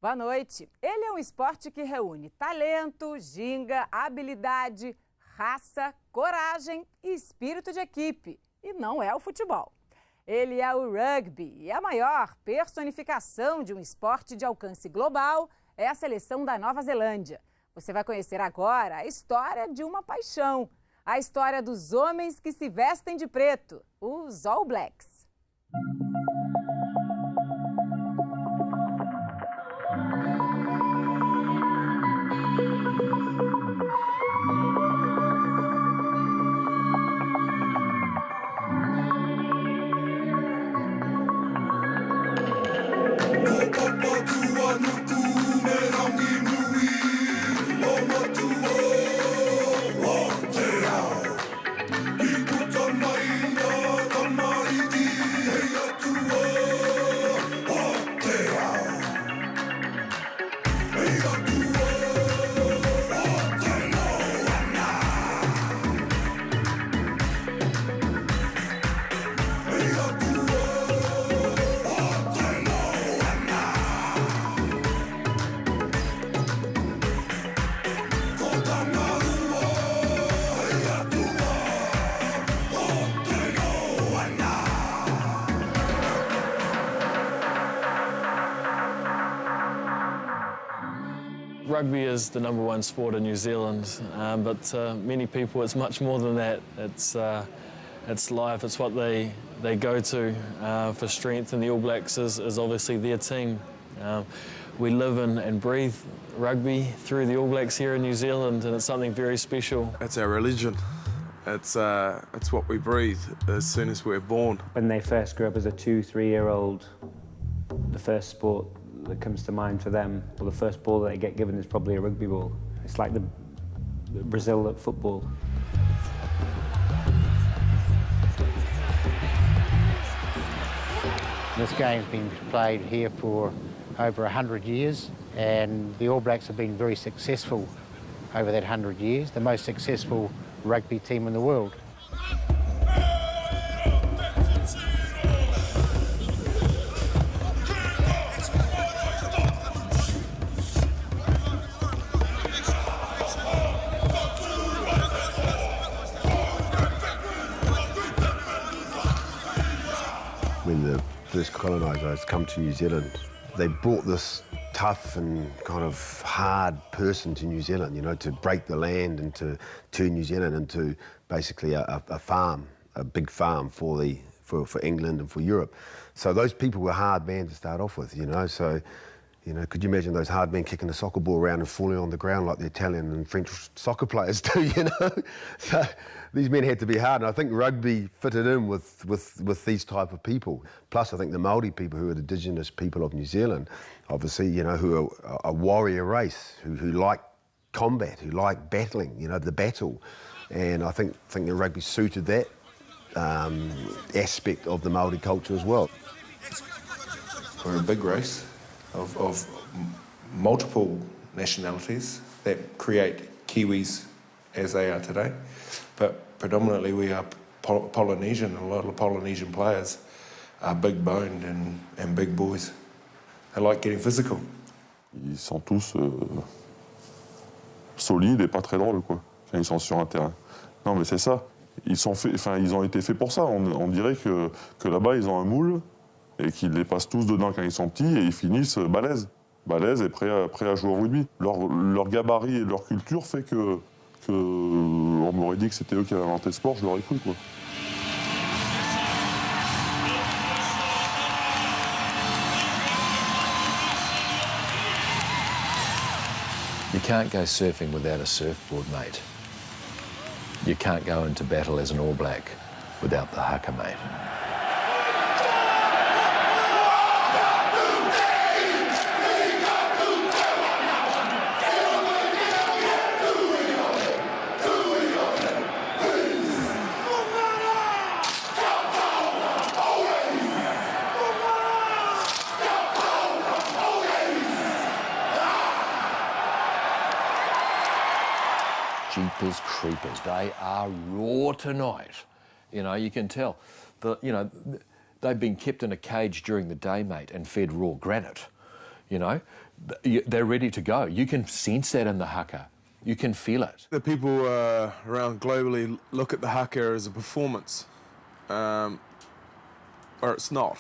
Boa noite. Ele é um esporte que reúne talento, ginga, habilidade, raça, coragem e espírito de equipe. E não é o futebol. Ele é o rugby e a maior personificação de um esporte de alcance global é a seleção da Nova Zelândia. Você vai conhecer agora a história de uma paixão. A história dos homens que se vestem de preto, os All Blacks. Rugby is the #1 sport in New Zealand, but many people it's much more than that. It's life, it's what they go to for strength, and the All Blacks is obviously their team. We live and breathe rugby through the All Blacks here in New Zealand, and it's something very special. It's our religion. It's what we breathe as soon as we're born. When they first grew up as a 2-3-year-old, the first sport that comes to mind for them, or the first ball that they get given is probably a rugby ball. It's like the Brazil at football. This game's been played here for over 100 years, and the All Blacks have been very successful over that 100 years, the most successful rugby team in the world. When the first colonisers come to New Zealand, they brought this tough and kind of hard person to New Zealand, you know, to break the land and to turn New Zealand into basically a farm, a big farm for England and for Europe. So those people were hard men to start off with, you know, so, you know, could you imagine those hard men kicking a soccer ball around and falling on the ground like the Italian and French soccer players do, you know? So these men had to be hard, and I think rugby fitted in with these type of people. Plus, I think the Māori people, who are the indigenous people of New Zealand, obviously, you know, who are a warrior race, who like combat, who like battling, you know, the battle. And I think the rugby suited that aspect of the Māori culture as well. We're a big race of multiple nationalities that create Kiwis as they are today, but predominantly we are Polynesian, and a lot of Polynesian players are big-boned and big boys. They like getting physical. Ils sont tous solides et pas très drôles, quoi, quand ils sont sur un terrain. Non, mais c'est ça. Ils ont été faits pour ça. On dirait que là-bas, ils ont un moule et qu'ils les passent tous dedans quand ils sont petits et ils finissent balèzes et prêts à jouer au rugby. Leur gabarit et leur culture fait que on m'aurait dit que c'était eux qui avaient inventé le sport, je l'aurais cru, quoi. You can't go surfing without a surfboard, mate. You can't go into battle as an All Black without the haka, mate. Jeepers creepers, they are raw tonight. You know, you can tell. They've been kept in a cage during the day, mate, and fed raw granite. You know, they're ready to go. You can sense that in the haka. You can feel it. The people around globally look at the haka as a performance, or it's not.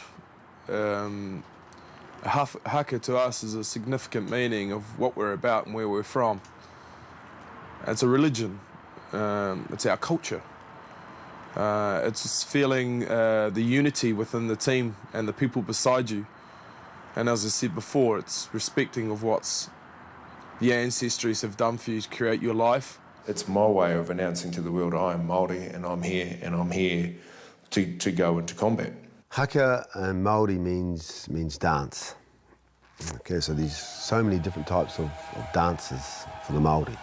Haka to us is a significant meaning of what we're about and where we're from. It's a religion. It's our culture. It's feeling the unity within the team and the people beside you. And as I said before, it's respecting of what's the ancestries have done for you to create your life. It's my way of announcing to the world I am Māori and I'm here to go into combat. Haka in Māori means dance. Okay, so there's so many different types of dances for the Māori.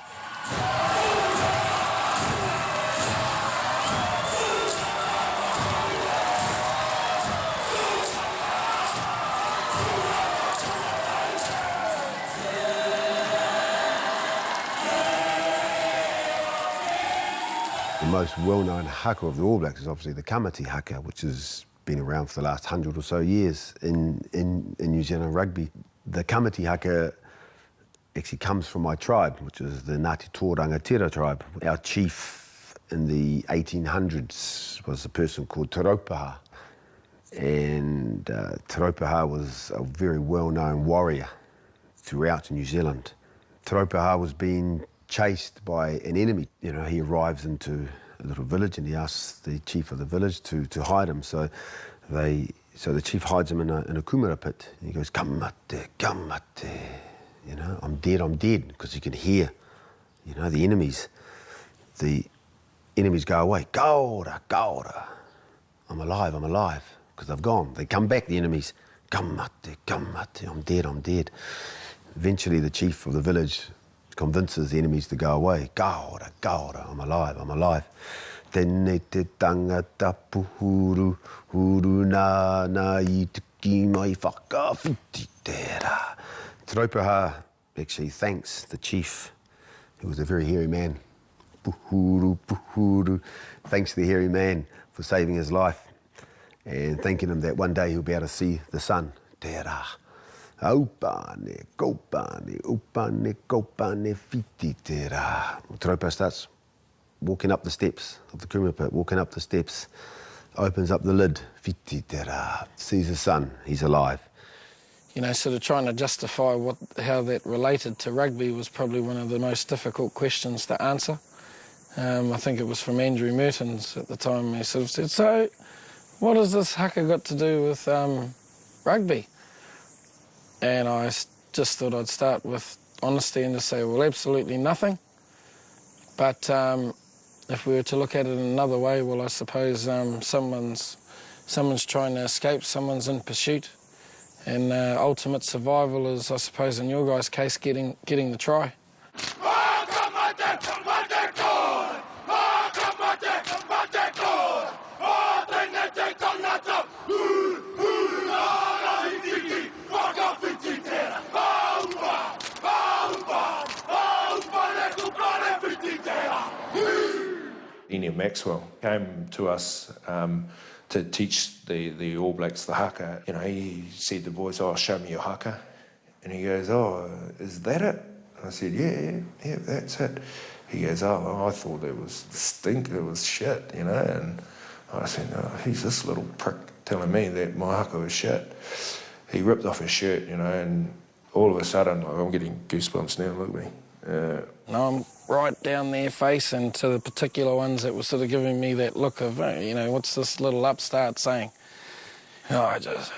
The most well-known haka of the All Blacks is obviously the kamiti haka, which has been around for the last 100 or so years in New Zealand rugby. The kamiti haka actually comes from my tribe, which is the Ngāti Tōrangatira tribe. Our chief in the 1800s was a person called Te Raupaha, and Te Raupaha was a very well-known warrior throughout New Zealand. Te Raupaha was being chased by an enemy. You know, he arrives into a little village and he asks the chief of the village to hide him. So the chief hides him in a kumara pit. And he goes, "Kamate, kamate." You know, I'm dead, because you can hear, you know, the enemies go away. Kaora, kaora. I'm alive, because they've gone. They come back, the enemies. Kamate, kamate, I'm dead. Eventually the chief of the village convinces the enemies to go away. Kaora, kaora, I'm alive. Tēnei te tangata puhuru, huru nā I tuki mai whakawhiti tērā. Te Raupaha actually thanks the chief, who was a very hairy man. Puhuru, puhuru. Thanks the hairy man for saving his life and thanking him that one day he'll be able to see the sun. Tērā. Aupane, kopane, upane, kopane, whiti tērā. Te Raupaha starts walking up the steps of the kumara pit, walking up the steps, opens up the lid, whiti tērā, sees the sun, he's alive. You know, sort of trying to justify how that related to rugby was probably one of the most difficult questions to answer. I think it was from Andrew Mertens at the time. He sort of said, "So, what has this haka got to do with rugby?" And I just thought I'd start with honesty and just say, well, absolutely nothing. But if we were to look at it in another way, well, I suppose someone's trying to escape, someone's in pursuit. And ultimate survival is, I suppose, in your guys' case, getting the try. Ian Maxwell came to us to teach the All Blacks the haka. You know, he said to the boys, "Oh, show me your haka." And he goes, "Oh, is that it?" And I said, yeah, that's it. He goes, "Oh, I thought it was stink, it was shit, you know." And I said, "Oh, he's this little prick telling me that my haka was shit." He ripped off his shirt, you know, and all of a sudden, like, I'm getting goosebumps now, look at me. No, I'm right down their face, and to the particular ones that were sort of giving me that look of, you know, what's this little upstart saying? Oh, I just,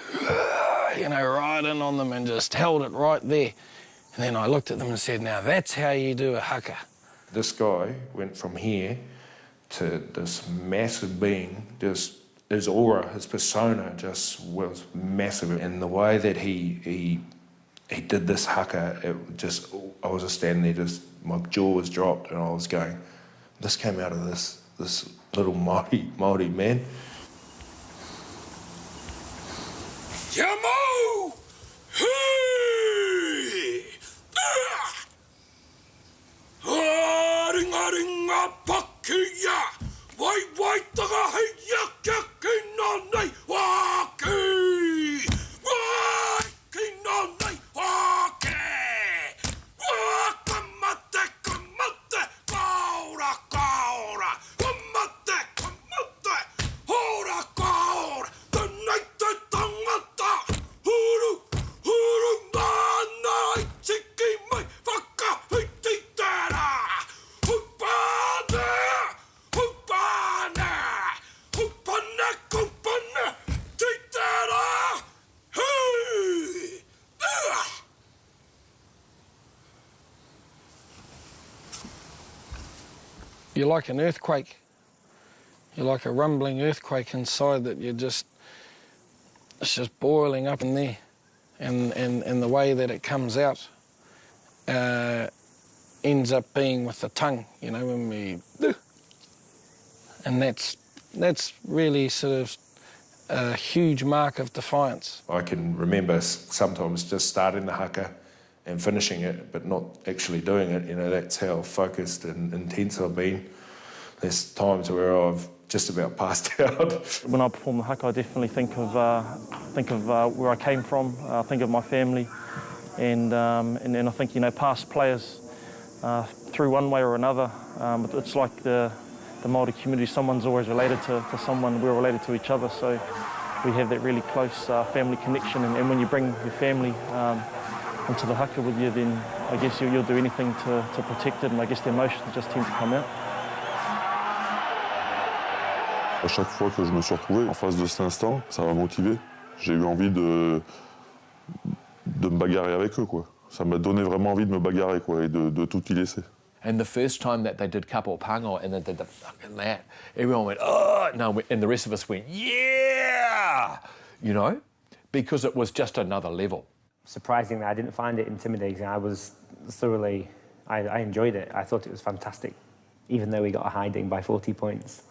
you know, right in on them and just held it right there. And then I looked at them and said, "Now that's how you do a haka." This guy went from here to this massive being, just his aura, his persona just was massive. And the way that he did this haka, it just, I was just standing there, just my jaw was dropped, and I was going, this came out of this little Māori man. Yamo! Hey! Ringa ringa pakia! Wai taga heia kina nei wake! Wai kina nei wake! you're like an earthquake. You're like a rumbling earthquake inside that it's just boiling up in there. And the way that it comes out ends up being with the tongue, you know, when we... And that's really sort of a huge mark of defiance. I can remember sometimes just starting the haka and finishing it, but not actually doing it. You know, that's how focused and intense I've been. There's times where I've just about passed out. When I perform the haka, I definitely think of where I came from. I think of my family, and I think, you know, past players through one way or another. It's like the Māori community. Someone's always related to someone. We're related to each other, so we have that really close family connection. And when you bring your family into the haka with you, then I guess you'll do anything to protect it, and I guess the emotions just tend to come out. À chaque fois que je me suis retrouvé en face de cet instant, ça m'a motivé. J'ai eu envie de me bagarrer avec eux, quoi. Ça m'a donné vraiment envie de me bagarrer, quoi, et de tout y laisser. And the first time that they did kapo pango and they did the fucking that, everyone went, oh, no, and the rest of us went, yeah, you know, because it was just another level. Surprisingly, I didn't find it intimidating. I was thoroughly, I enjoyed it. I thought it was fantastic, even though we got a hiding by 40 points.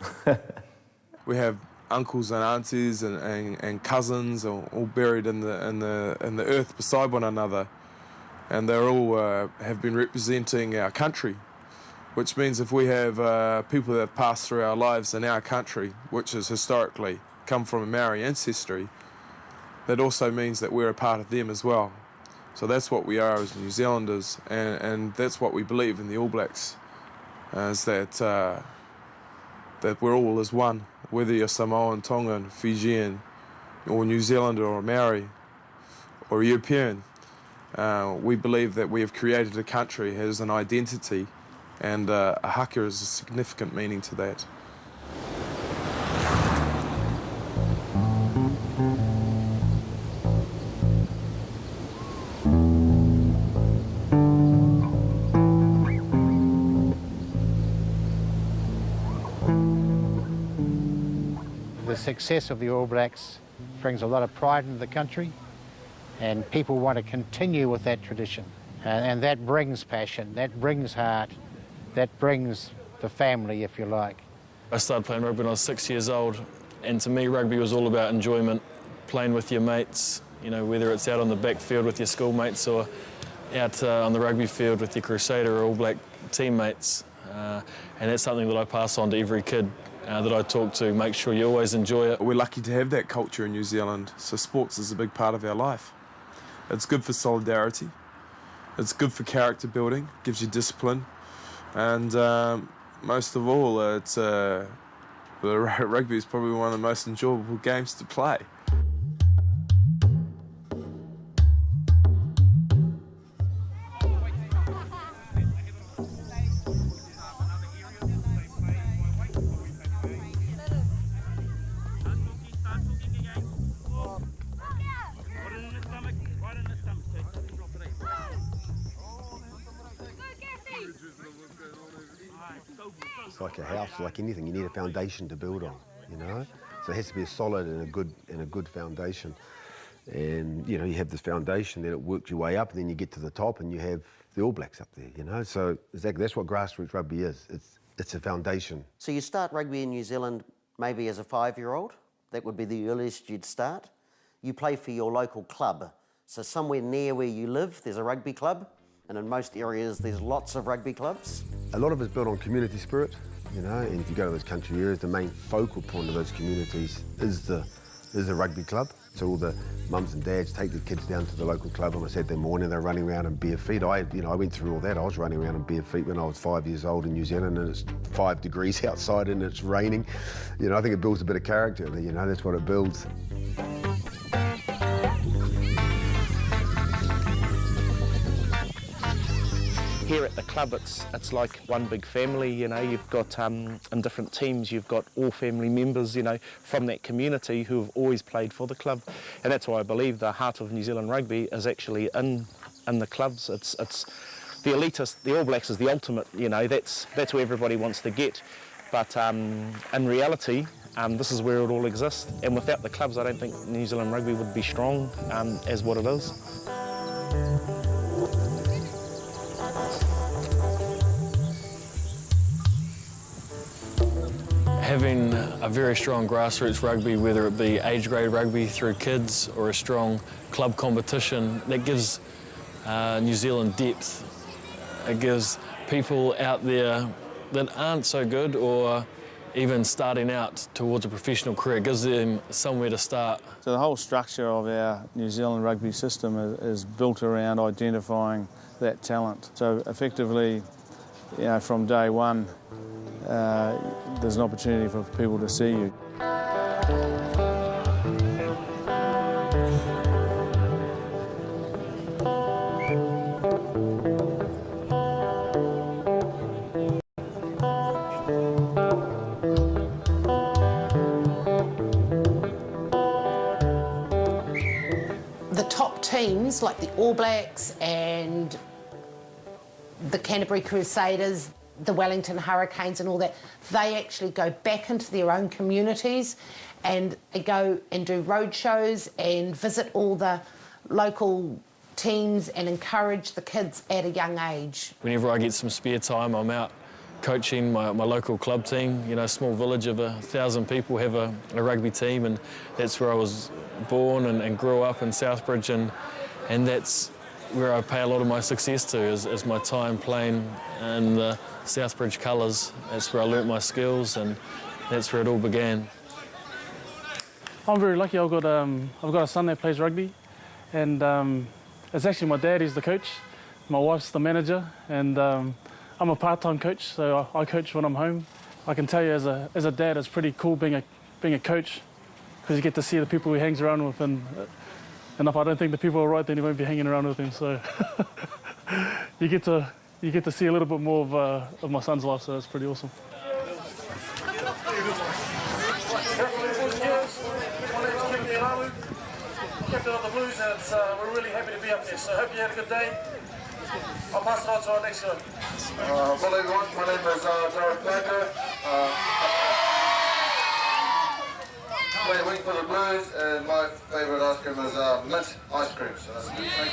We have uncles and aunties and cousins all buried in the earth beside one another, and they're all have been representing our country, which means if we have people that have passed through our lives in our country, which has historically come from a Maori ancestry, that also means that we're a part of them as well. So that's what we are as New Zealanders, and that's what we believe in the All Blacks, is that we're all as one, whether you're Samoan, Tongan, Fijian, or New Zealander, or Maori, or European. We believe that we have created a country, has an identity, and a haka is a significant meaning to that. The success of the All Blacks brings a lot of pride into the country, and people want to continue with that tradition. And that brings passion, that brings heart, that brings the family, if you like. I started playing rugby when I was 6 years old, and to me rugby was all about enjoyment, playing with your mates, you know, whether it's out on the backfield with your schoolmates or out on the rugby field with your Crusader or All Black teammates. And that's something that I pass on to every kid that I talk to. Make sure you always enjoy it. We're lucky to have that culture in New Zealand, so sports is a big part of our life. It's good for solidarity, it's good for character building, gives you discipline, and most of all, it's rugby is probably one of the most enjoyable games to play. It's like a house, like anything. You need a foundation to build on, you know. So it has to be a solid and a good foundation. And you know, you have this foundation, then it works your way up, and then you get to the top, and you have the All Blacks up there, you know. So exactly, that's what grassroots rugby is. It's a foundation. So you start rugby in New Zealand maybe as a 5-year-old. That would be the earliest you'd start. You play for your local club. So somewhere near where you live, there's a rugby club. And in most areas, there's lots of rugby clubs. A lot of it's built on community spirit, you know, and if you go to those country areas, the main focal point of those communities is the rugby club. So all the mums and dads take their kids down to the local club on a Saturday morning, they're running around in bare feet. I went through all that. I was running around in bare feet when I was 5 years old in New Zealand, and it's 5 degrees outside and it's raining. You know, I think it builds a bit of character, you know, that's what it builds. Here at the club, it's like one big family, you know. You've got, in different teams, you've got all family members, you know, from that community who have always played for the club. And that's why I believe the heart of New Zealand rugby is actually in the clubs. It's the elitist, the All Blacks is the ultimate, you know, that's where everybody wants to get. But in reality, this is where it all exists. And without the clubs, I don't think New Zealand rugby would be strong as what it is. Having a very strong grassroots rugby, whether it be age grade rugby through kids or a strong club competition, that gives New Zealand depth. It gives people out there that aren't so good or even starting out towards a professional career, it gives them somewhere to start. So the whole structure of our New Zealand rugby system is built around identifying that talent. So effectively, you know, from day one, there's an opportunity for people to see you. The top teams like the All Blacks and the Canterbury Crusaders, the Wellington Hurricanes and all that, they actually go back into their own communities and go and do road shows and visit all the local teams and encourage the kids at a young age. Whenever I get some spare time, I'm out coaching my local club team. You know, a small village of 1,000 people have a rugby team, and that's where I was born and grew up in Southbridge, and that's where I pay a lot of my success to, is my time playing in the Southbridge colours. That's where I learnt my skills, and that's where it all began. I'm very lucky. I've got a son that plays rugby, and it's actually my dad. He's the coach. My wife's the manager, and I'm a part-time coach, so I coach when I'm home. I can tell you, as a dad, it's pretty cool being a coach, because you get to see the people he hangs around with, and if I don't think the people are right, then he won't be hanging around with him. So you get to see a little bit more of my son's life, so that's pretty awesome. Captain of the Blues, and we're really happy to be up there. So hope you had a good day. I'll pass it on to our next one. Hello everyone, my name is Darren Parker. Play wing for the Blues, and my favourite ice cream is mint ice cream. So that's a good thing.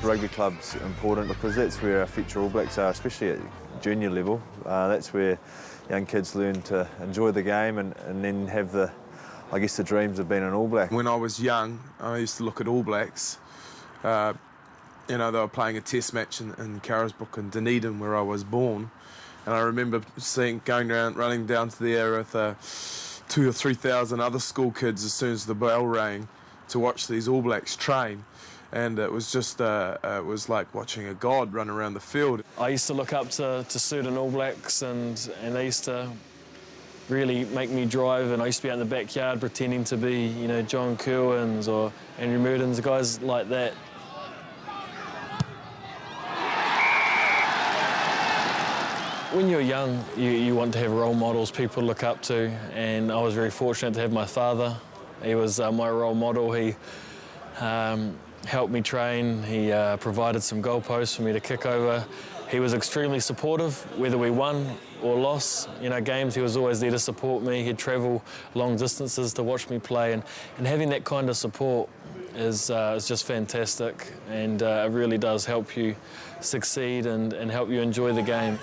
Rugby club's important because that's where our future All Blacks are, especially at junior level. That's where young kids learn to enjoy the game and then have the dreams of being an All Black. When I was young, I used to look at All Blacks. You know, they were playing a test match in Carisbrook and Dunedin, where I was born. And I remember going around, running down to there with 2,000 or 3,000 other school kids as soon as the bell rang to watch these All Blacks train. And it was just, it was like watching a god run around the field. I used to look up to certain All Blacks, and they used to really make me drive, and I used to be out in the backyard pretending to be, you know, John Kerwins or Andrew Murdens, guys like that. When you're young, you want to have role models, people to look up to, and I was very fortunate to have my father. He was my role model. He helped me train. He provided some goalposts for me to kick over. He was extremely supportive, whether we won or lost, you know, games. He was always there to support me. He'd travel long distances to watch me play, and having that kind of support is just fantastic, and it really does help you succeed and help you enjoy the game.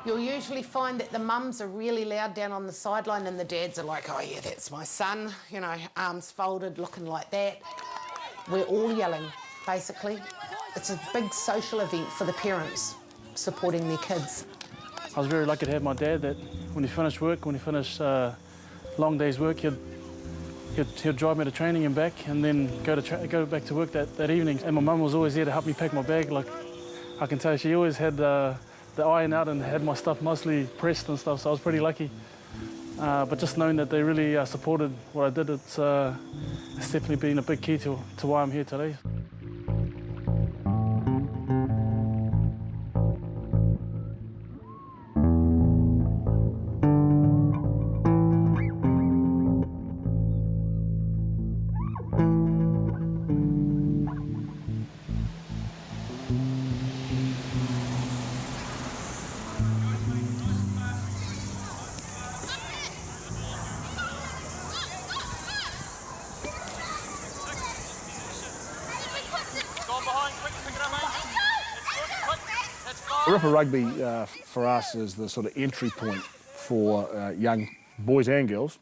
You'll usually find that the mums are really loud down on the sideline and the dads are like, oh yeah, that's my son, you know, arms folded, looking like that. We're all yelling, basically. It's a big social event for the parents supporting their kids. I was very lucky to have my dad that when he finished work, when he finished long day's work, he'd He'd drive me to training and back, and then go back to work that evening. And my mum was always there to help me pack my bag. Like, I can tell you, she always had the iron out and had my stuff mostly pressed and stuff, so I was pretty lucky. But just knowing that they really supported what I did, it's definitely been a big key to why I'm here today. Ripper Rugby for us is the sort of entry point for young boys and girls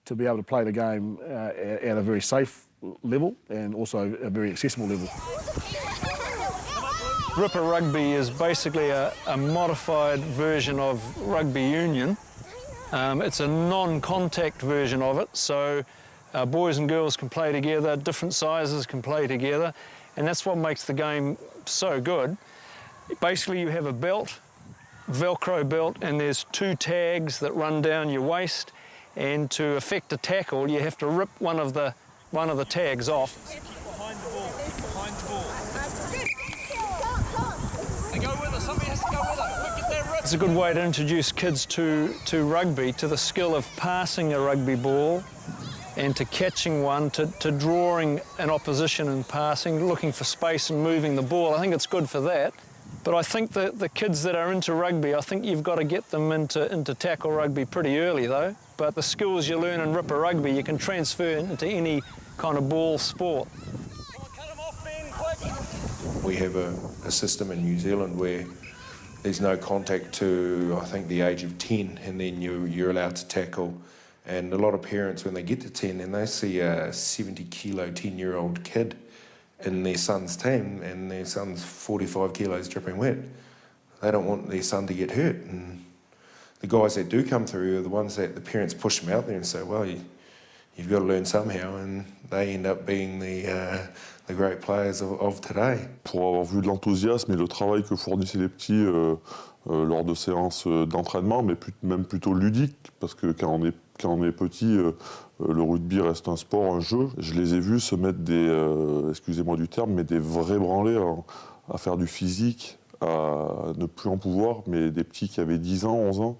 to be able to play the game at a very safe level and also a very accessible level. Ripper Rugby is basically a modified version of rugby union. It's a non-contact version of it, so boys and girls can play together, different sizes can play together, and that's what makes the game so good. Basically, you have a belt, Velcro belt, and there's 2 tags that run down your waist, and to effect a tackle, you have to rip one of the tags off. Behind the ball, behind the ball. And go with it, somebody has to go with it. Get that rip. It's a good way to introduce kids to rugby, to the skill of passing a rugby ball, and to catching one, to drawing an opposition and passing, looking for space and moving the ball. I think it's good for that. But I think the kids that are into rugby, I think you've got to get them into tackle rugby pretty early, though. But the skills you learn in Ripper Rugby, you can transfer into any kind of ball sport. We have a system in New Zealand where there's no contact to, I think, the age of 10, and then you're allowed to tackle. And a lot of parents, when they get to 10, and they see a 70-kilo, 10-year-old kid in their son's team, and their son's 45 kilos dripping wet. They don't want their son to get hurt. And the guys that do come through are the ones that the parents push them out there and say, well, you've got to learn somehow, and they end up being the great players of today. Pour avoir vu de l'enthousiasme et le travail que fournissaient les petits lors de séances d'entraînement, mais même plutôt ludiques, parce que quand on est petit, le rugby reste un sport, un jeu. Je les ai vus se mettre excusez-moi du terme, mais des vrais branlés à faire du physique, à ne plus en pouvoir, mais des petits qui avaient 10 ans, 11 ans.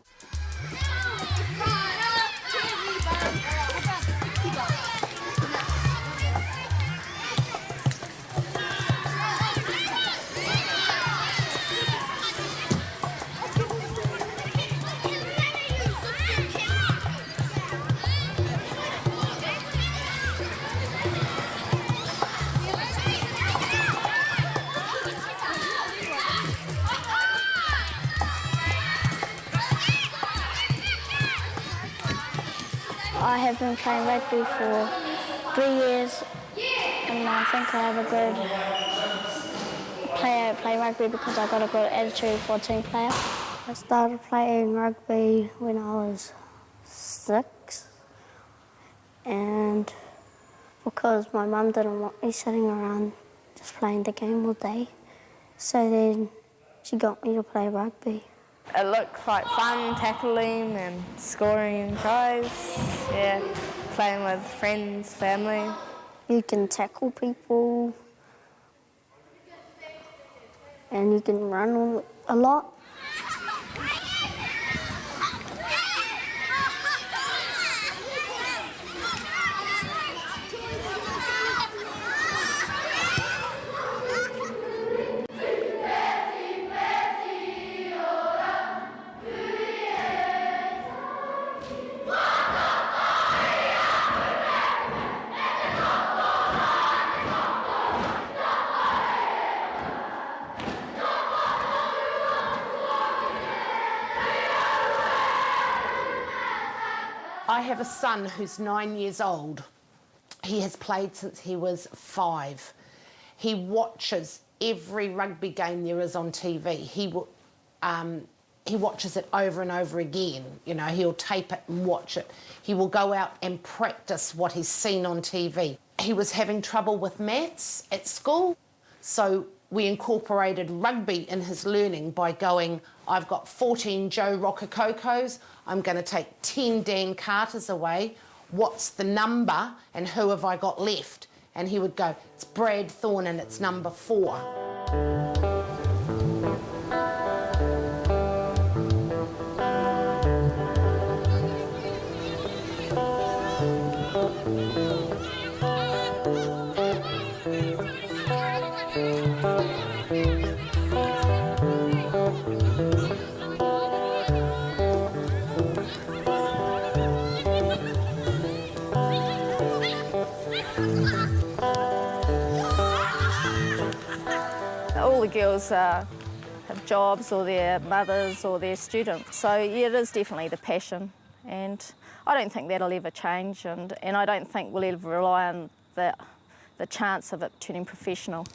I have been playing rugby for 3 years, and I think I have a good player at playing rugby because I got a good attitude for a team player. I started playing rugby when I was 6, and because my mum didn't want me sitting around just playing the game all day, so then she got me to play rugby. It looked quite fun, tackling and scoring tries, yeah, playing with friends, family. You can tackle people and you can run a lot. I have a son who's 9 years old. He has played since he was 5. He watches every rugby game there is on TV. he watches it over and over again. You know, he'll tape it and watch it. He will go out and practice what he's seen on TV. He was having trouble with maths at school, so we incorporated rugby in his learning by going, I've got 14 Joe Rocococos, I'm going to take 10 Dan Carters away, what's the number and who have I got left? And he would go, it's Brad Thorne and it's number 4. All the girls have jobs or their mothers or their students. So yeah, it is definitely the passion, and I don't think that'll ever change, and I don't think we'll ever rely on the chance of it turning professional.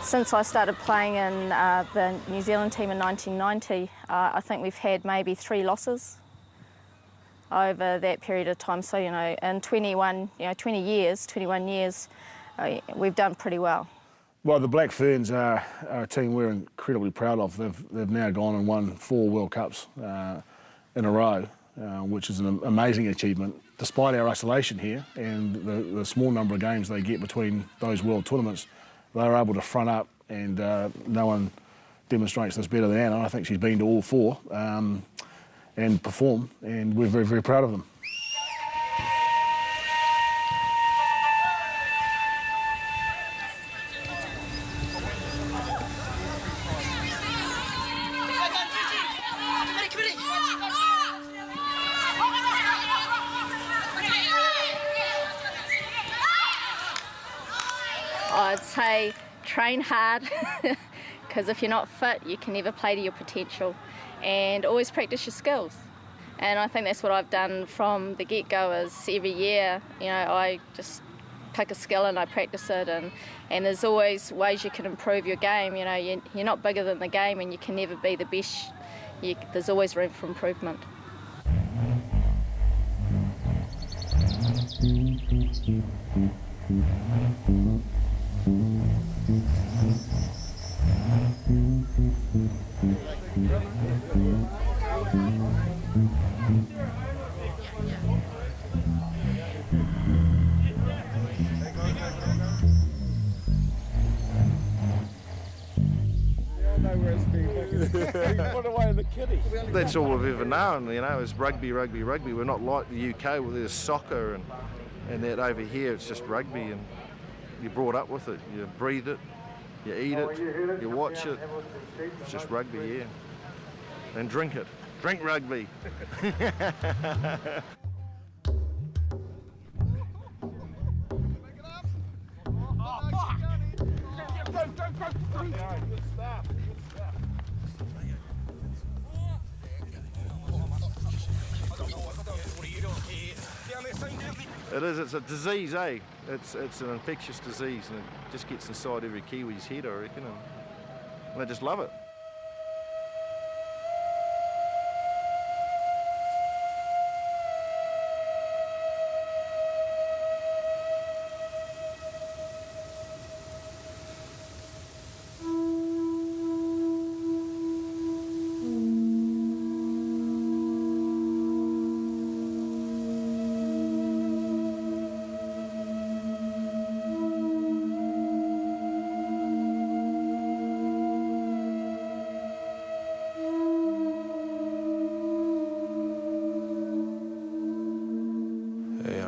Since I started playing in the New Zealand team in 1990, I think we've had maybe 3 losses over that period of time. So, you know, in 21 years, we've done pretty well. Well, the Black Ferns are a team we're incredibly proud of. They've now gone and won 4 World Cups in a row, which is an amazing achievement. Despite our isolation here and the small number of games they get between those world tournaments, they're able to front up, and no one demonstrates this better than Anna. I think she's been to all 4 and perform, and we're very, very proud of them. I'd say train hard, because if you're not fit, you can never play to your potential, and always practice your skills. And I think that's what I've done from the get-go. Is every year, you know, I just pick a skill and I practice it, and there's always ways you can improve your game. You know, you're not bigger than the game, and you can never be the best. There's always room for improvement. That's all we've ever known, you know, is rugby, rugby, rugby. We're not like the UK where there's soccer and that. Over here it's just rugby, and you're brought up with it. You breathe it, you eat it, you watch it. It's just rugby, yeah. And drink it. Drink rugby. It is, it's a disease, eh? It's an infectious disease, and it just gets inside every Kiwi's head, I reckon, and they just love it.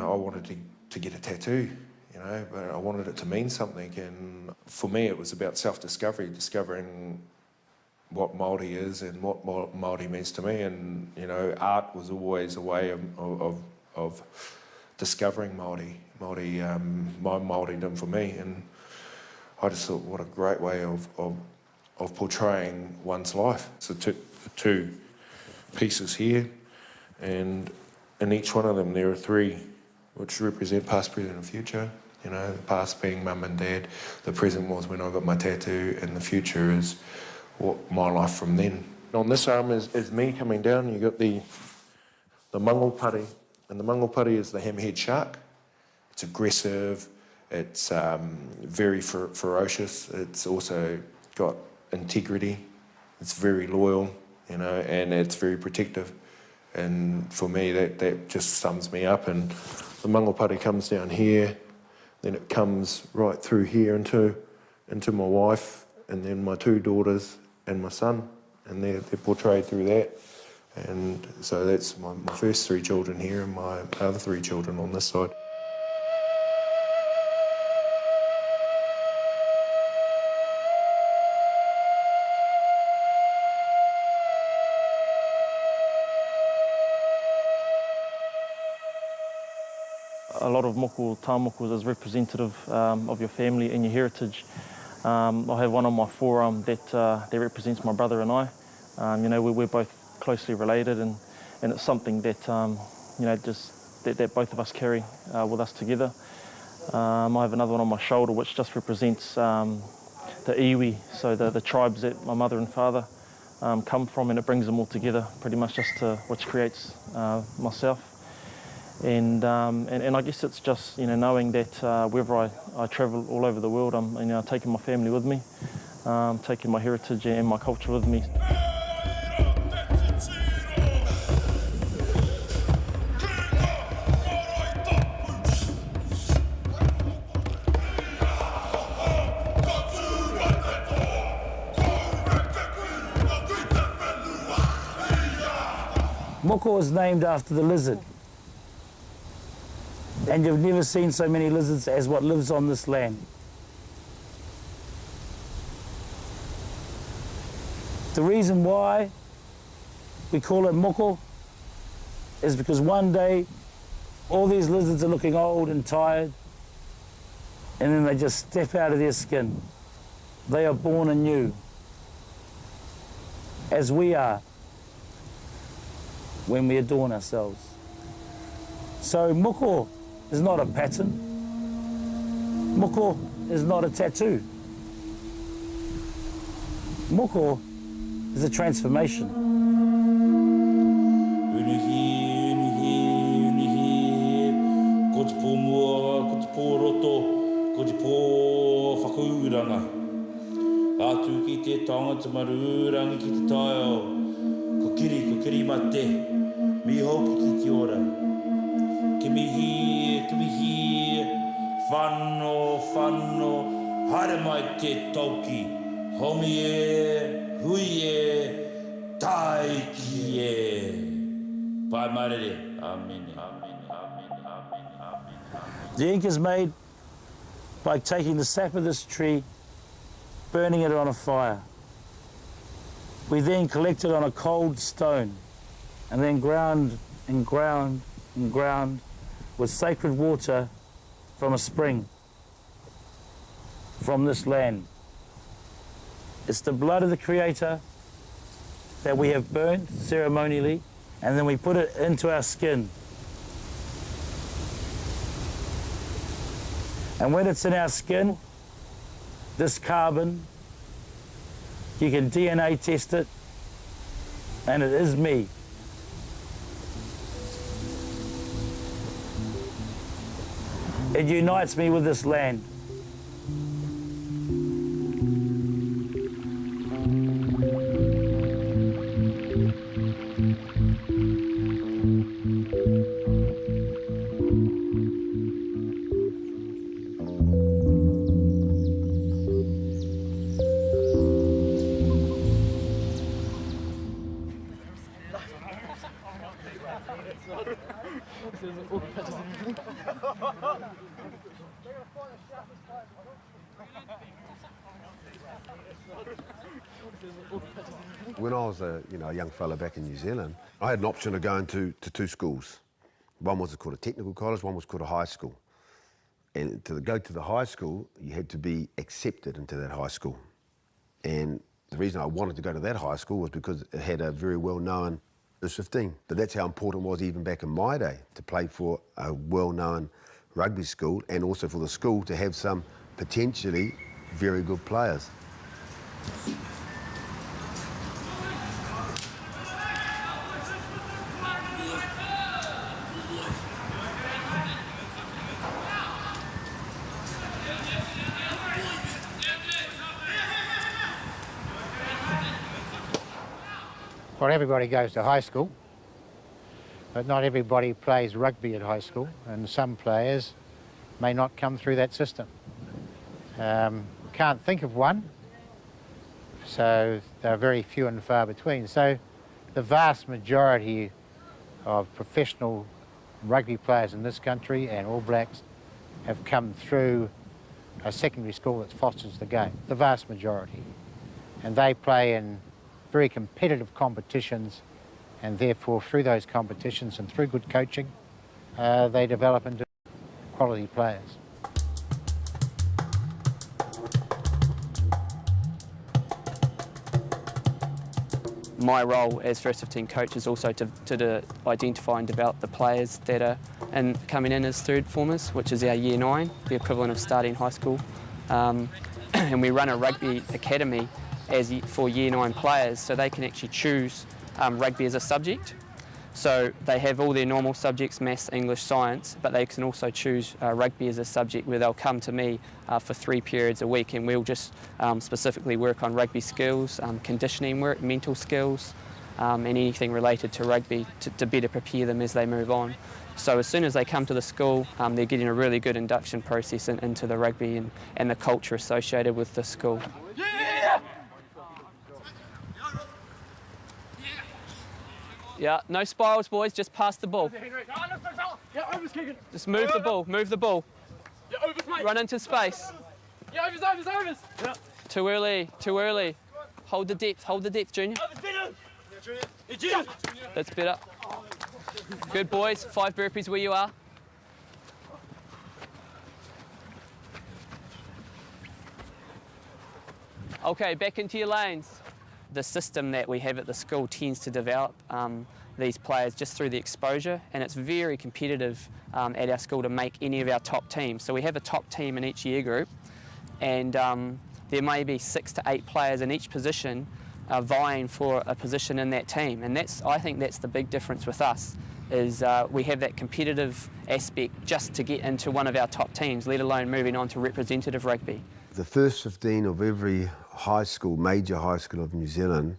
I wanted to get a tattoo, you know, but I wanted it to mean something, and for me it was about self-discovery, discovering what Māori is and what Māori means to me, and, you know, art was always a way of discovering Māori, my Māoridom for me, and I just thought, what a great way of portraying one's life. So two pieces here, and in each one of them there are three which represent past, present and future. You know, the past being mum and dad, the present was when I got my tattoo, and the future is what my life from then. On this arm is me coming down. You got the mangopari, and the mangopari is the hammerhead shark. It's aggressive, it's very ferocious, it's also got integrity, it's very loyal, you know, and it's very protective. And for me, that just sums me up. And the mangopari comes down here, then it comes right through here into my wife, and then my 2 daughters and my son, and they're portrayed through that. And so that's my first 3 children here and my other 3 children on this side. A lot of moko tāmokus is representative of your family and your heritage. I have one on my forearm that represents my brother and I. You know, we're both closely related, and it's something that you know, just that both of us carry with us together. I have another one on my shoulder which just represents the iwi, so the tribes that my mother and father come from, and it brings them all together pretty much just to which creates myself. And I guess it's just, you know, knowing that wherever I travel all over the world, I'm, you know, taking my family with me, taking my heritage and my culture with me. Moko is named after the lizard. And you've never seen so many lizards as what lives on this land. The reason why we call it moko is because one day all these lizards are looking old and tired, and then they just step out of their skin. They are born anew, as we are when we adorn ourselves. So moko is not a pattern. Moko is not a tattoo. Moko is a transformation. Ko te pō mua, ko te pō roto, ko te pō whakauranga. Ātu ki te tangata marurangi ki te taio. Ko kiri mate, mi hoki ki te ora. Ki mihi, whano, haere mai te tauki. Hongi e, hui e, taiki e. Pai marere, amen. The ink is made by taking the sap of this tree, burning it on a fire. We then collect it on a cold stone and then ground with sacred water from a spring from this land. It's the blood of the Creator that we have burnt ceremonially, and then we put it into our skin. And when it's in our skin, this carbon, you can DNA test it, and it is me. It unites me with this land. When I was a young fella back in New Zealand, I had an option of going to 2 schools. One was called a technical college, one was called a high school. And to go to the high school, you had to be accepted into that high school. And the reason I wanted to go to that high school was because it had a very well-known There's 15, but that's how important it was even back in my day to play for a well-known rugby school and also for the school to have some potentially very good players. Well, everybody goes to high school, but not everybody plays rugby at high school, and some players may not come through that system. Can't think of one, so they're very few and far between. So the vast majority of professional rugby players in this country and All Blacks have come through a secondary school that fosters the game, the vast majority. And they play in very competitive competitions, and therefore through those competitions and through good coaching, they develop into quality players. My role as first 15 coach is also to identify and develop the players that are coming in as third formers, which is our year 9, the equivalent of starting high school. And we run a rugby academy for year 9 players, so they can actually choose rugby as a subject. So they have all their normal subjects, maths, English, science, but they can also choose rugby as a subject where they'll come to me for 3 periods a week, and we'll just specifically work on rugby skills, conditioning work, mental skills, and anything related to rugby to better prepare them as they move on. So as soon as they come to the school, they're getting a really good induction process into the rugby and the culture associated with the school. Yeah, no spirals, boys, just pass the ball. Just move the ball, move the ball. Run into space. Overs. Too early, too early. Hold the depth, Junior. That's better. Good, boys, 5 burpees where you are. Okay, back into your lanes. The system that we have at the school tends to develop these players just through the exposure, and it's very competitive at our school to make any of our top teams. So we have a top team in each year group, and there may be 6 to 8 players in each position vying for a position in that team. And I think that's the big difference with us, is we have that competitive aspect just to get into one of our top teams, let alone moving on to representative rugby. The first 15 of every high school, major high school of New Zealand,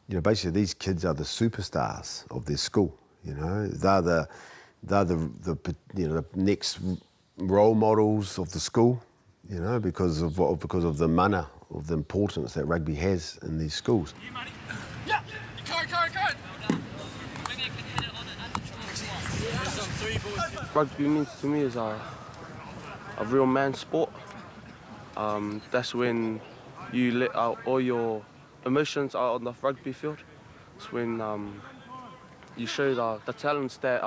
you know, basically these kids are the superstars of their school. You know, they're the next role models of the school. You know, because of the mana, of the importance that rugby has in these schools. Rugby means to me is a real man's sport. That's when you let out all your emotions out on the rugby field. It's when you show the talents that,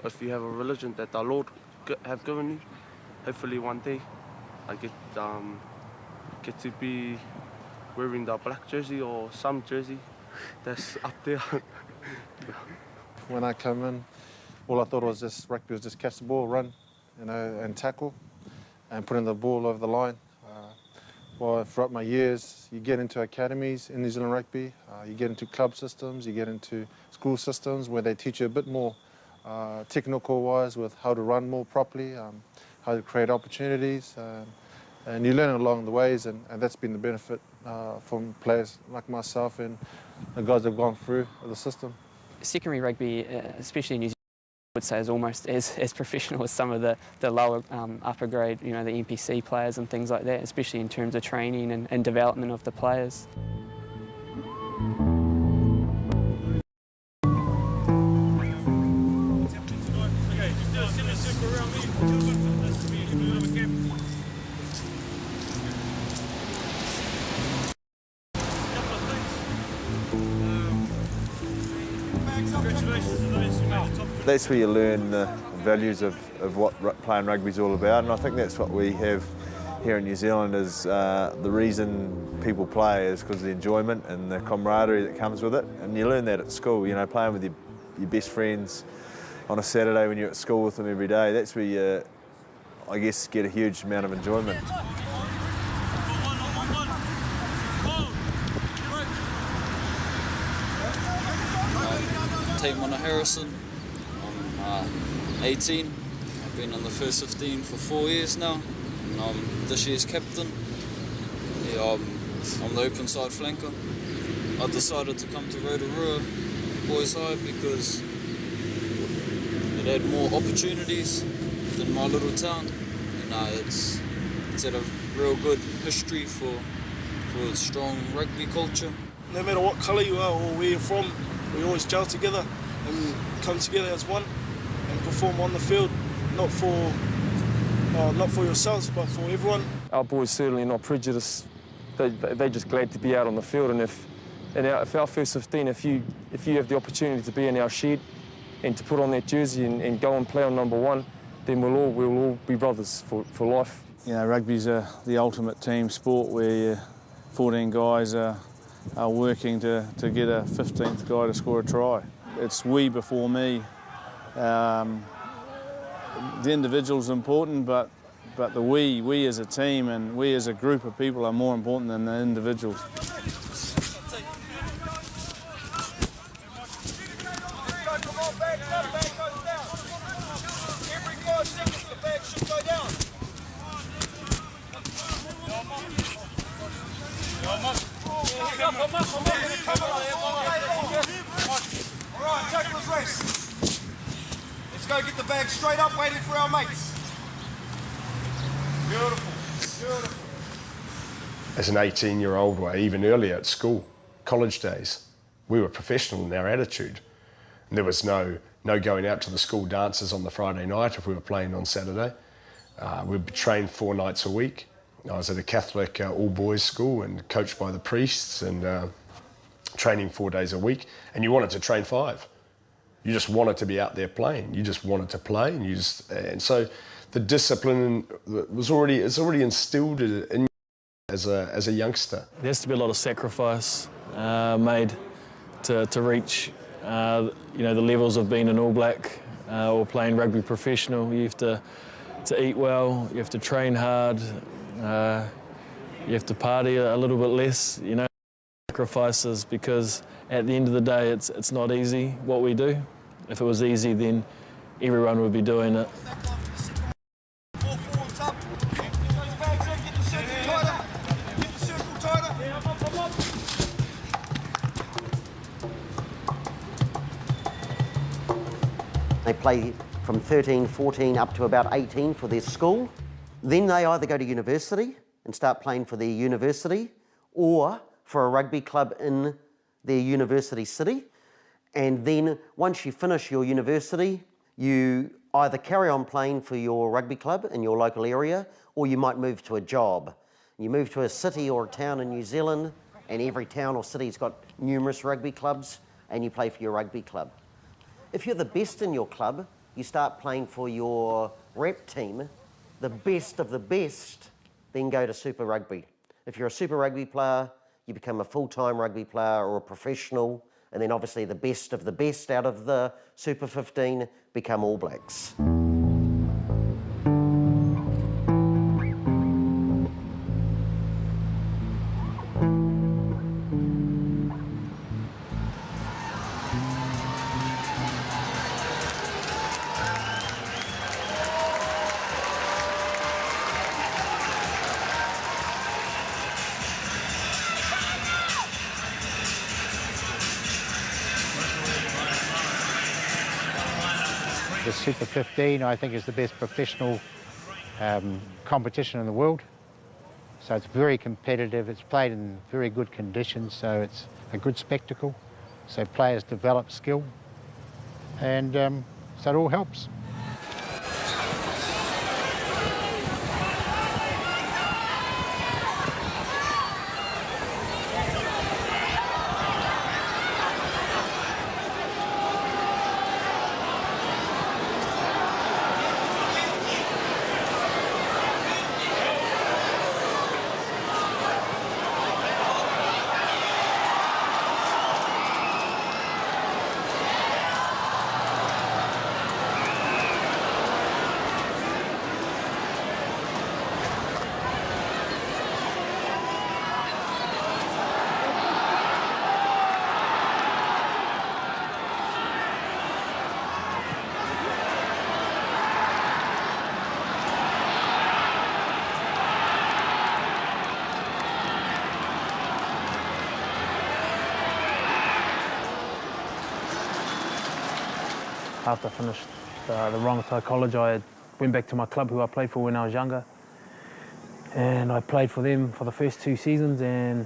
if you have a religion that the Lord have given you, hopefully one day I get to be wearing the black jersey or some jersey that's up there. When I come in, all I thought was rugby was just catch the ball, run, you know, and tackle, and putting the ball over the line. Well, throughout my years, you get into academies in New Zealand rugby, you get into club systems, you get into school systems where they teach you a bit more technical-wise with how to run more properly, how to create opportunities, and you learn along the ways, and that's been the benefit from players like myself and the guys that have gone through the system. Secondary rugby, especially in New Zealand, I would say is almost as professional as some of the lower upper grade, you know, the NPC players and things like that, especially in terms of training and development of the players. That's where you learn the values of what playing rugby is all about, and I think that's what we have here in New Zealand is the reason people play is because of the enjoyment and the camaraderie that comes with it. And you learn that at school, you know, playing with your best friends on a Saturday when you're at school with them every day. That's where you, I guess, get a huge amount of enjoyment. Team Mana Harrison. I'm 18. I've been on the first 15 for 4 years now, and I'm this year's captain. Yeah, I'm the open side flanker. I decided to come to Rotorua Boys High because it had more opportunities than my little town. And it's had a real good history for a strong rugby culture. No matter what colour you are or where you're from, we always gel together and come together as one and perform on the field, not for yourselves, but for everyone. Our boys certainly not prejudiced. They're just glad to be out on the field, and if our first 15, if you have the opportunity to be in our shed and to put on that jersey and go and play on number one, then we'll all be brothers for life. You know, rugby's the ultimate team sport where 14 guys are working to get a 15th guy to score a try. It's we before me. The individual's important, but the we as a team and we as a group of people are more important than the individuals. Let's go get the bag straight up, waiting for our mates. Beautiful, beautiful. As an 18-year-old, or even earlier at school, college days, we were professional in our attitude. And there was no going out to the school dances on the Friday night if we were playing on Saturday. We'd be trained 4 nights a week. I was at a Catholic all-boys school and coached by the priests and training 4 days a week. And you wanted to train 5. You just wanted to be out there playing. You just wanted to play, and so the discipline was already instilled in you as a youngster. There has to be a lot of sacrifice made to reach the levels of being an All Black or playing rugby professional. You have to eat well. You have to train hard. You have to party a little bit less. You know, sacrifices, because at the end of the day, it's not easy what we do. If it was easy, then everyone would be doing it. They play from 13, 14 up to about 18 for their school. Then they either go to university and start playing for their university or for a rugby club in their university city. And then once you finish your university, you either carry on playing for your rugby club in your local area, or you might move to a job. You move to a city or a town in New Zealand, and every town or city's got numerous rugby clubs, and you play for your rugby club. If you're the best in your club, you start playing for your rep team. The best of the best then go to Super Rugby. If you're a Super Rugby player, you become a full-time rugby player or a professional, and then obviously the best of the best out of the Super 15 become All Blacks. The Super 15, I think, is the best professional competition in the world. So it's very competitive. It's played in very good conditions, so it's a good spectacle. So players develop skill, and so it all helps. after I finished the Rangatahi College, I went back to my club who I played for when I was younger. And I played for them for the first 2 seasons, and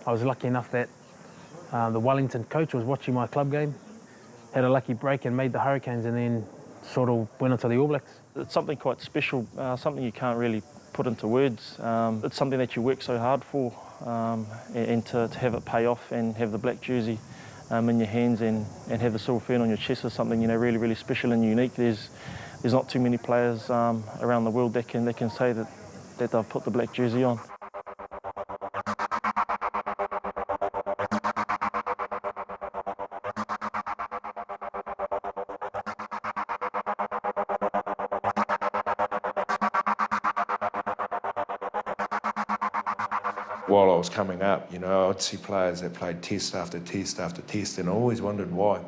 I was lucky enough that the Wellington coach was watching my club game, had a lucky break and made the Hurricanes, and then sort of went into the All Blacks. It's something quite special, something you can't really put into words. It's something that you work so hard for, and to have it pay off and have the black jersey in your hands and have the silver fern on your chest is something, you know, really, really special and unique. There's not too many players around the world that can say that they've put the black jersey on. While I was coming up, you know, I'd see players that played test after test after test, and I always wondered why.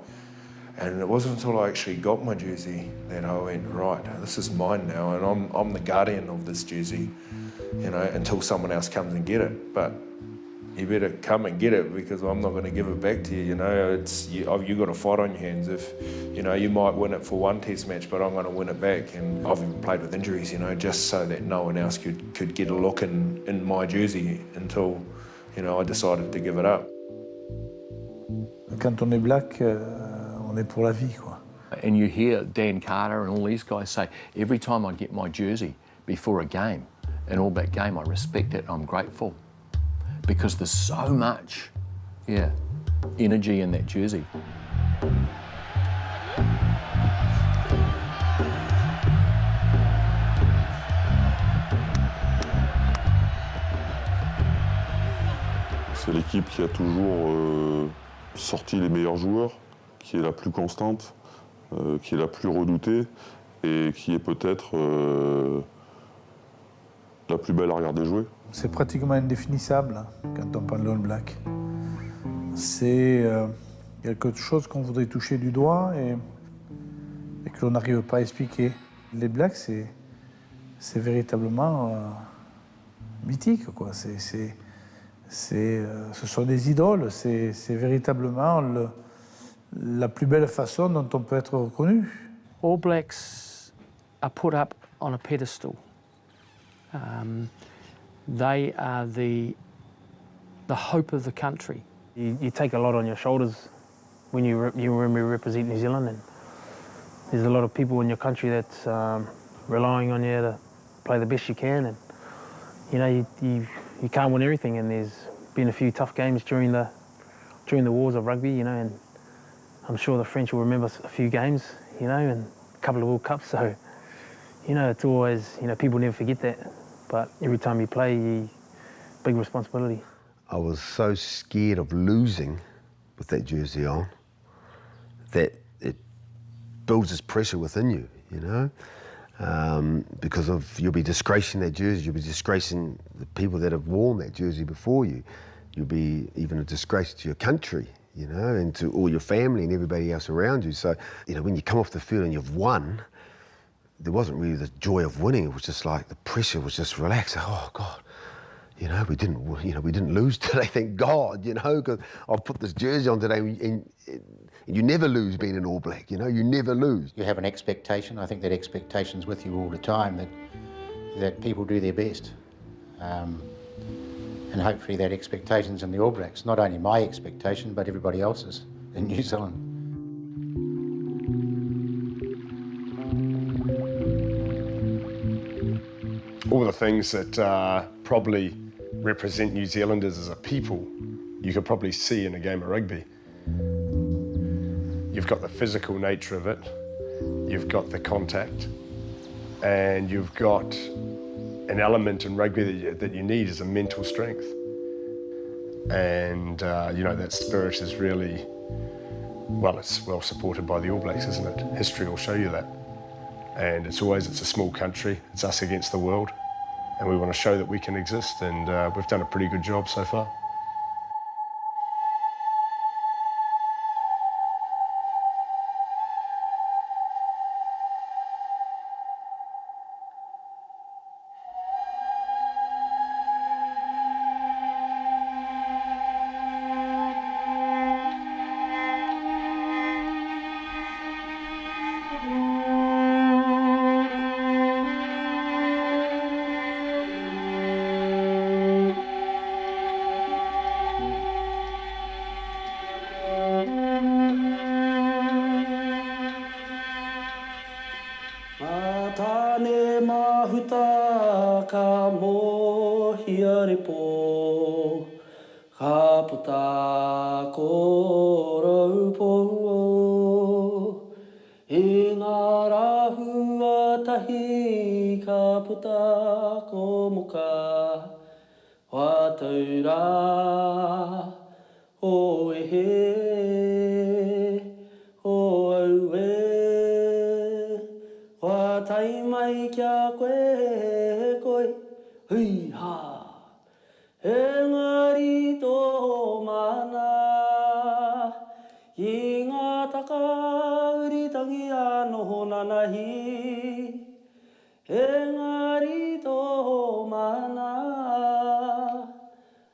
And it wasn't until I actually got my jersey that I went, right, this is mine now, and I'm the guardian of this jersey, you know, until someone else comes and get it. But you better come and get it, because I'm not going to give it back to you, you know. You got a fight on your hands. If, you know, you might win it for one test match, but I'm going to win it back. And I've even played with injuries, you know, just so that no one else could get a look in my jersey until, you know, I decided to give it up. Quand on est black, on est pour la vie, quoi. And you hear Dan Carter and all these guys say, every time I get my jersey before a game, an All Black game, I respect it, I'm grateful. Because there's so much, energy in that jersey. C'est l'équipe qui a toujours sorti les meilleurs joueurs, qui est la plus constante, qui est la plus redoutée et qui est peut-être la plus belle à regarder jouer. C'est pratiquement indéfinissable quand on parle d'All Black. C'est quelque chose qu'on voudrait toucher du doigt et que l'on n'arrive pas à expliquer. Les Blacks, c'est véritablement mythique, quoi. Ce sont des idoles, c'est véritablement la plus belle façon dont on peut être reconnu. All Blacks are put up on a pedestal. They are the hope of the country. You take a lot on your shoulders when you represent New Zealand, and there's a lot of people in your country that's relying on you to play the best you can, and you know you can't win everything, and there's been a few tough games during the wars of rugby, you know, and I'm sure the French will remember a few games, you know, and a couple of World Cups, so you know, it's always, you know, people never forget that. But every time you play, big responsibility. I was so scared of losing with that jersey on that it builds this pressure within you, you know, because you'll be disgracing that jersey, you'll be disgracing the people that have worn that jersey before you. You'll be even a disgrace to your country, you know, and to all your family and everybody else around you. So, you know, when you come off the field and you've won, there wasn't really the joy of winning. It was just like the pressure was just relaxed. Oh God, you know, we didn't lose today. Thank God, you know, because I've put this jersey on today, and you never lose being an All Black. You know, you never lose. You have an expectation. I think that expectation's with you all the time. That people do their best, and hopefully that expectation's in the All Blacks. Not only my expectation, but everybody else's in New Zealand. All the things that probably represent New Zealanders as a people, you could probably see in a game of rugby. You've got the physical nature of it, you've got the contact, and you've got an element in rugby that you need is a mental strength. And you know, that spirit is really, well, it's well supported by the All Blacks, isn't it? History will show you that. And it's a small country, it's us against the world, and we want to show that we can exist, and we've done a pretty good job so far. po ka puta ko raupo I ngā rahua tahi ka puta ko moka wa taura o e he o au e wa tai mai kia koe koe hui ha engari tō mana I ngā taka uritangi anō nanahi engari tō mana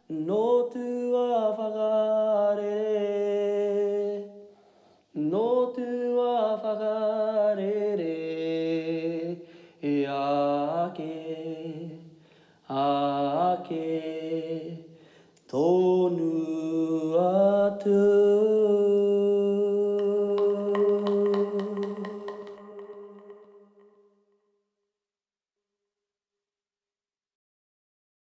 no tua whakarere no tua whakarere e ake tonu atu